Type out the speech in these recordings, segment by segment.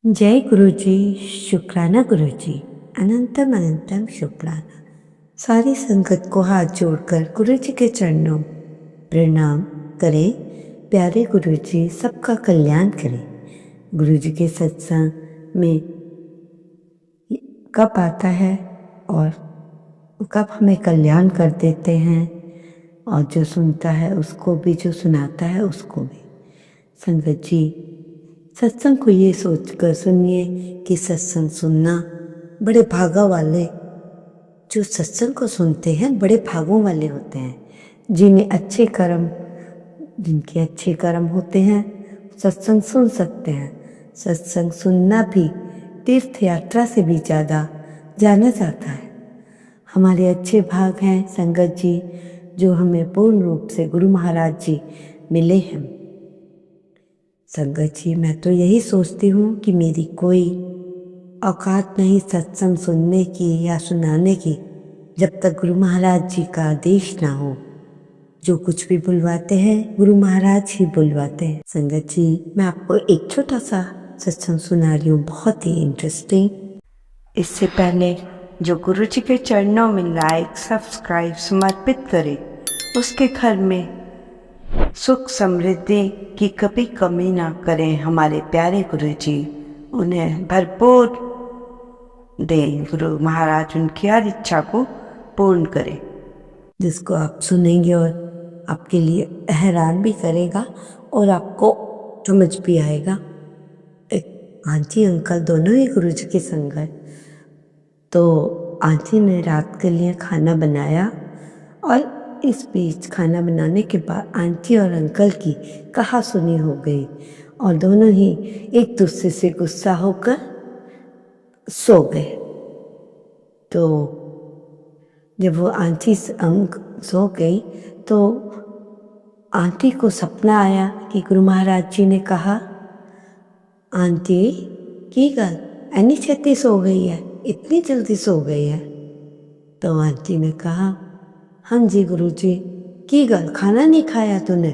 जय गुरुजी, शुक्राना गुरुजी, अनंतम अनंतम शुक्राना। सारी संगत को हाथ जोड़कर गुरुजी के चरणों प्रणाम करें। प्यारे गुरुजी सबका कल्याण करें। गुरुजी के सत्संग में कब आता है और कब हमें कल्याण कर देते हैं, और जो सुनता है उसको भी, जो सुनाता है उसको भी। संगत जी, सत्संग को ये सोचकर सुनिए कि सत्संग सुनना बड़े भागा वाले, जो सत्संग को सुनते हैं बड़े भागों वाले होते हैं। जिनके अच्छे कर्म होते हैं सत्संग सुन सकते हैं। सत्संग सुनना भी तीर्थ यात्रा से भी ज़्यादा जाना जाता है। हमारे अच्छे भाग हैं संगत जी, जो हमें पूर्ण रूप से गुरु महाराज जी मिले हैं। संगत जी, मैं तो यही सोचती हूँ कि मेरी कोई औकात नहीं सत्संग सुनने की या सुनाने की, जब तक गुरु महाराज जी का आदेश ना हो। जो कुछ भी बुलवाते हैं गुरु महाराज ही बुलवाते हैं। संगत जी, मैं आपको एक छोटा सा सत्संग सुना रही हूँ, बहुत ही इंटरेस्टिंग। इससे पहले जो गुरु जी के चरणों में लाइक सब्सक्राइब समर्पित करे, उसके घर में सुख समृद्धि की कभी कमी ना करें हमारे प्यारे गुरु जी। उन्हें भरपूर दें गुरु महाराज, उनकी हर इच्छा को पूर्ण करें, जिसको आप सुनेंगे और आपके लिए हैरान भी करेगा और आपको समझ भी आएगा। एक आंटी अंकल दोनों ही गुरु जी के संग है। तो आंटी ने रात के लिए खाना बनाया, और इस बीच खाना बनाने के बाद आंटी और अंकल की कहासुनी हो गई, और दोनों ही एक दूसरे से गुस्सा होकर सो गए। तो जब वो आंटी सो गई तो आंटी को सपना आया कि गुरु महाराज जी ने कहा, आंटी की गल एनी छेती सो गई है, इतनी जल्दी सो गई है। तो आंटी ने कहा, हाँ जी गुरुजी, की गल खाना नहीं खाया तूने?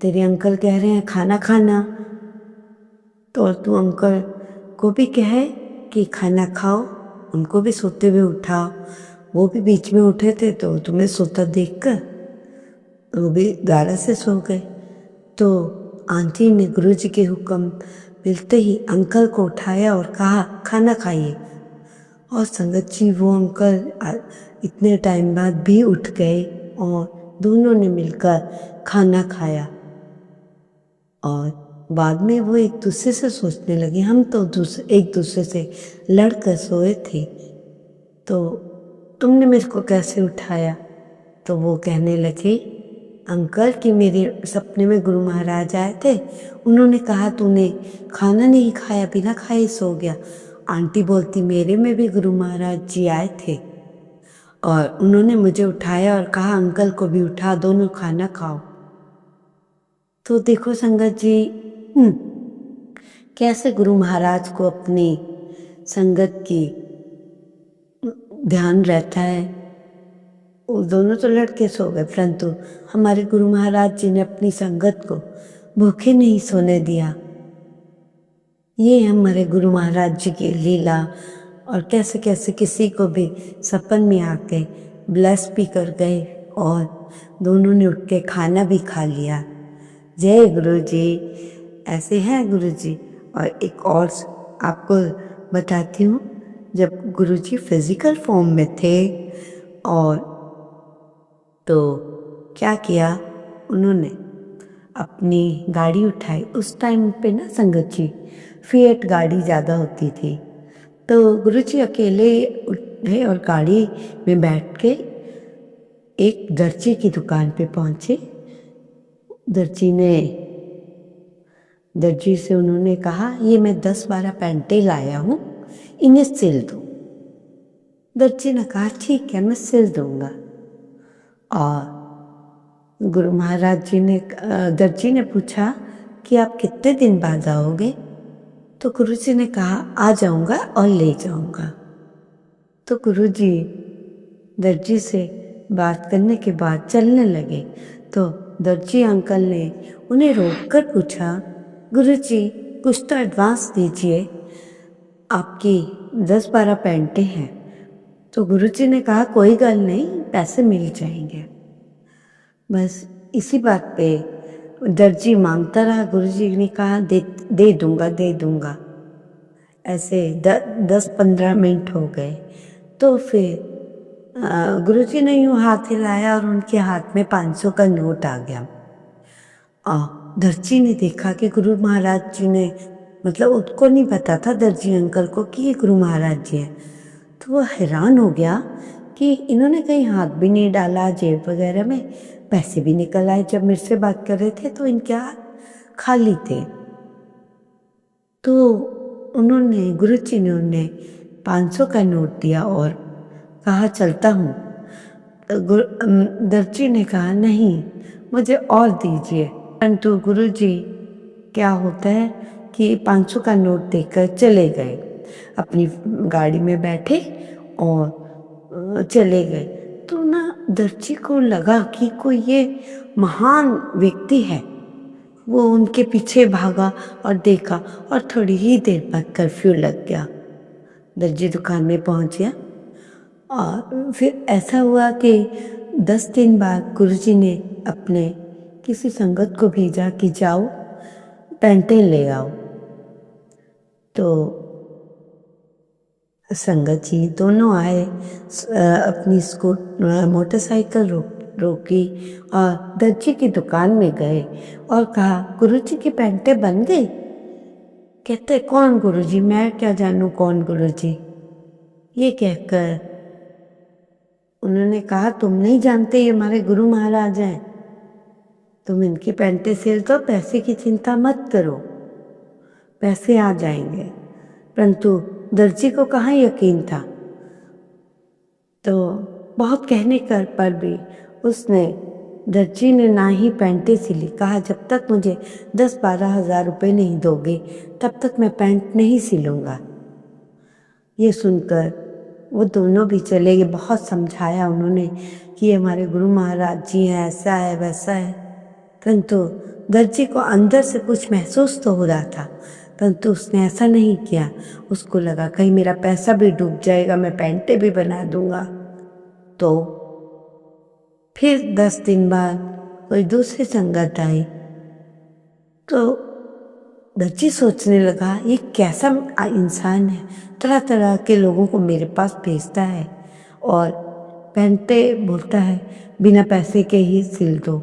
तेरे अंकल कह रहे हैं खाना खाना, तो तू अंकल को भी कहे कि खाना खाओ, उनको भी सोते हुए उठाओ। वो भी बीच में उठे थे तो तुम्हें सोता देखकर वो भी गाढ़ा से सो गए। तो आंटी ने गुरुजी के हुक्म मिलते ही अंकल को उठाया और कहा, खाना खाइए। और संगत जी, वो अंकल इतने टाइम बाद भी उठ गए और दोनों ने मिलकर खाना खाया। और बाद में वो एक दूसरे से सोचने लगे, हम तो एक दूसरे से लड़कर सोए थे, तो तुमने मेरे को कैसे उठाया? तो वो कहने लगे, अंकल कि मेरे सपने में गुरु महाराज आए थे, उन्होंने कहा तूने खाना नहीं खाया, बिना खाए सो गया। आंटी बोलती, मेरे में भी गुरु महाराज जी आए थे और उन्होंने मुझे उठाया और कहा अंकल को भी उठा, दोनों खाना खाओ। तो देखो संगत जी, कैसे गुरु महाराज को अपनी संगत की ध्यान रहता है। वो दोनों तो लड़के सो गए, परंतु हमारे गुरु महाराज जी ने अपनी संगत को भूखे नहीं सोने दिया। ये हमारे गुरु महाराज जी की लीला, और कैसे कैसे किसी को भी सपन में आके ब्लेस भी कर गए और दोनों ने उठ के खाना भी खा लिया। जय गुरु जी। ऐसे हैं गुरु जी। और एक और आपको बताती हूँ, जब गुरु जी फिजिकल फॉर्म में थे, और तो क्या किया उन्होंने, अपनी गाड़ी उठाई। उस टाइम पे ना संगत जी फिएट गाड़ी ज़्यादा होती थी। तो गुरुजी अकेले उठे और गाड़ी में बैठ के एक दर्जी की दुकान पे पहुँचे। दर्जी से उन्होंने कहा, ये मैं 10-12 पैंटें लाया हूँ, इन्हें सिल दो। दर्जी ने कहा, ठीक है मैं सिल दूंगा। और गुरु महाराज जी ने दर्जी ने पूछा कि आप कितने दिन बाद आओगे? तो गुरुजी ने कहा, आ जाऊंगा और ले जाऊंगा। तो गुरुजी दर्जी से बात करने के बाद चलने लगे। तो दर्जी अंकल ने उन्हें रोककर पूछा, गुरुजी कुछ तो एडवांस दीजिए, आपकी 10-12 पैंटें हैं। तो गुरुजी ने कहा कोई गल नहीं, पैसे मिल जाएंगे। बस इसी बात पे दर्जी मांगता रहा। गुरुजी ने कहा दे दूंगा, दे दूंगा। ऐसे 10-15 मिनट हो गए। तो फिर गुरुजी ने यूं हाथ हिलाया और उनके हाथ में 500 का नोट आ गया। दर्जी ने देखा कि गुरु महाराज जी ने, मतलब उसको नहीं पता था दर्जी अंकल को कि ये गुरु महाराज जी हैं। तो वो हैरान हो गया कि इन्होंने कहीं हाथ भी नहीं डाला जेब वगैरह में, पैसे भी निकल आए। जब मेरे से बात कर रहे थे तो इनके हाथ खाली थे। तो उन्होंने, गुरुजी ने उन्हें 500 का नोट दिया और कहा चलता हूँ। दर्जी ने कहा नहीं, मुझे और दीजिए। परंतु गुरुजी क्या होता है कि 500 का नोट देकर चले गए, अपनी गाड़ी में बैठे और चले गए। तो ना दर्जी को लगा कि कोई ये महान व्यक्ति है। वो उनके पीछे भागा और देखा और थोड़ी ही देर बाद कर्फ्यू लग गया। दर्जी दुकान में पहुंच गया और फिर ऐसा हुआ कि 10 दिन बाद गुरुजी ने अपने किसी संगत को भेजा कि जाओ पैंटें ले आओ। तो संगत जी दोनों आए, अपनी मोटरसाइकिल रोकी और दर्जी की दुकान में गए और कहा गुरुजी की पैंटें बन गई। कहते कौन गुरुजी? मैं क्या जानूं कौन गुरुजी। ये कहकर उन्होंने कहा तुम नहीं जानते ये हमारे गुरु महाराज हैं, तुम इनकी पैंटें सिल दो, पैसे की चिंता मत करो, पैसे आ जाएंगे। परंतु दर्जी को कहाँ यकीन था। तो बहुत कहने कर पर भी उसने, दर्जी ने ना ही पैंटें सिली। कहा जब तक मुझे 10-12 हज़ार रुपये नहीं दोगे तब तक मैं पैंट नहीं सिलूँगा। ये सुनकर वो दोनों भी चले गए। बहुत समझाया उन्होंने कि ये हमारे गुरु महाराज जी हैं, ऐसा है वैसा है। परंतु दर्जी को अंदर से कुछ महसूस तो हो रहा था, परंतु उसने ऐसा नहीं किया। उसको लगा कहीं मेरा पैसा भी डूब जाएगा, मैं पैंटें भी बना दूंगा। तो फिर 10 दिन बाद कोई दूसरी संगत आई। तो दर्जी सोचने लगा ये कैसा इंसान है, तरह तरह के लोगों को मेरे पास भेजता है और पैंटें बोलता है बिना पैसे के ही सिल दो।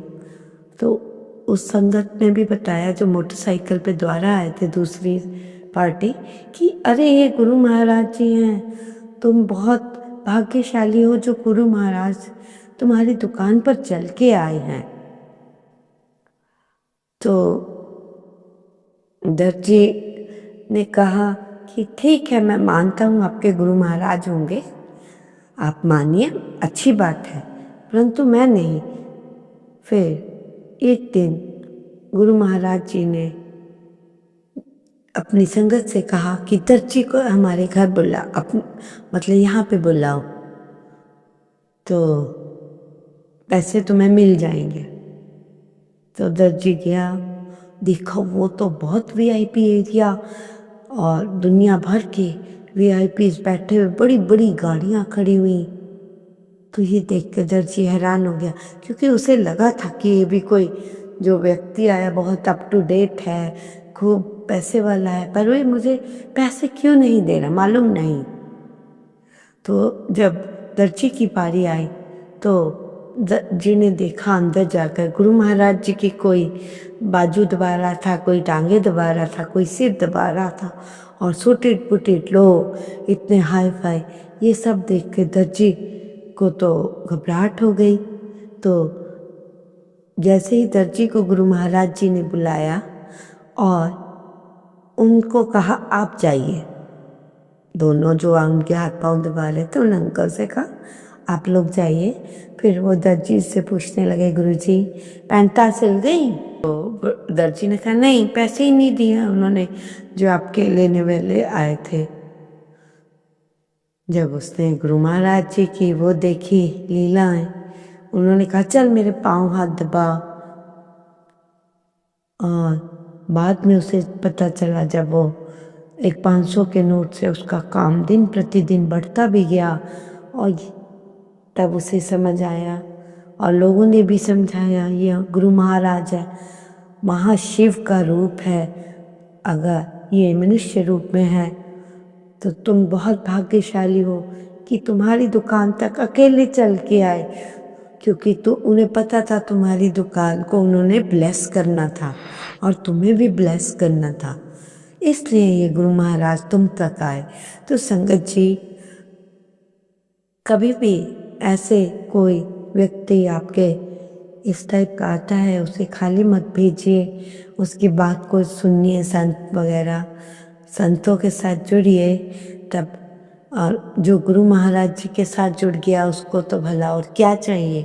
तो उस संगत ने भी बताया, जो मोटरसाइकिल पे द्वारा आए थे दूसरी पार्टी, कि अरे ये गुरु महाराज जी हैं, तुम बहुत भाग्यशाली हो जो गुरु महाराज तुम्हारी दुकान पर चल के आए हैं। तो दर्जी ने कहा कि ठीक है, मैं मानता हूँ आपके गुरु महाराज होंगे, आप मानिए, अच्छी बात है, परंतु मैं नहीं। फिर एक दिन गुरु महाराज जी ने अपनी संगत से कहा कि दर्जी को हमारे घर मतलब यहाँ पे बुलाओ, तो पैसे तुम्हें मिल जाएंगे। तो दर्जी गया, देखा वो तो बहुत वीआईपी एरिया और दुनिया भर के वीआईपीज बैठे हुए, बड़ी बड़ी गाड़ियाँ खड़ी हुई। तो ये देख कर दर्जी हैरान हो गया, क्योंकि उसे लगा था कि ये भी कोई जो व्यक्ति आया बहुत अप टू डेट है, खूब पैसे वाला है, पर वही मुझे पैसे क्यों नहीं दे रहा मालूम नहीं। तो जब दर्जी की पारी आई तो दर्जी ने देखा अंदर जाकर गुरु महाराज जी की कोई बाजू दबा रहा था, कोई टांगे दबा रहा था, कोई सिर दबा रहा था, और सूटेड पुटेड लोग इतने हाई फाई। ये सब देख के दर्जी को तो घबराहट हो गई। तो जैसे ही दर्जी को गुरु महाराज जी ने बुलाया और उनको कहा आप जाइए, दोनों जो उनके हाथ पांव दबा रहे थे उन अंकल से कहा आप लोग जाइए। फिर वो दर्जी से पूछने लगे गुरुजी पैंटा सिल गई? तो दर्जी ने कहा नहीं, पैसे ही नहीं दिए उन्होंने जो आपके लेने वाले आए थे। जब उसने गुरु महाराज जी की वो देखी लीलाएं, उन्होंने कहा चल मेरे पाँव हाथ दबा, और बाद में उसे पता चला जब वो एक 500 के नोट से उसका काम दिन प्रतिदिन बढ़ता भी गया, और तब उसे समझ आया और लोगों ने भी समझाया ये गुरु महाराज है, महाशिव का रूप है। अगर ये मनुष्य रूप में है तो तुम बहुत भाग्यशाली हो कि तुम्हारी दुकान तक अकेले चल के आए, क्योंकि तो उन्हें पता था तुम्हारी दुकान को उन्होंने ब्लेस करना था और तुम्हें भी ब्लेस करना था, इसलिए ये गुरु महाराज तुम तक आए। तो संगत जी, कभी भी ऐसे कोई व्यक्ति आपके इस टाइप का आता है उसे खाली मत भेजिए, उसकी बात को सुनिए, संत वगैरह संतों के साथ जुड़िए तब। और जो गुरु महाराज जी के साथ जुड़ गया उसको तो भला और क्या चाहिए।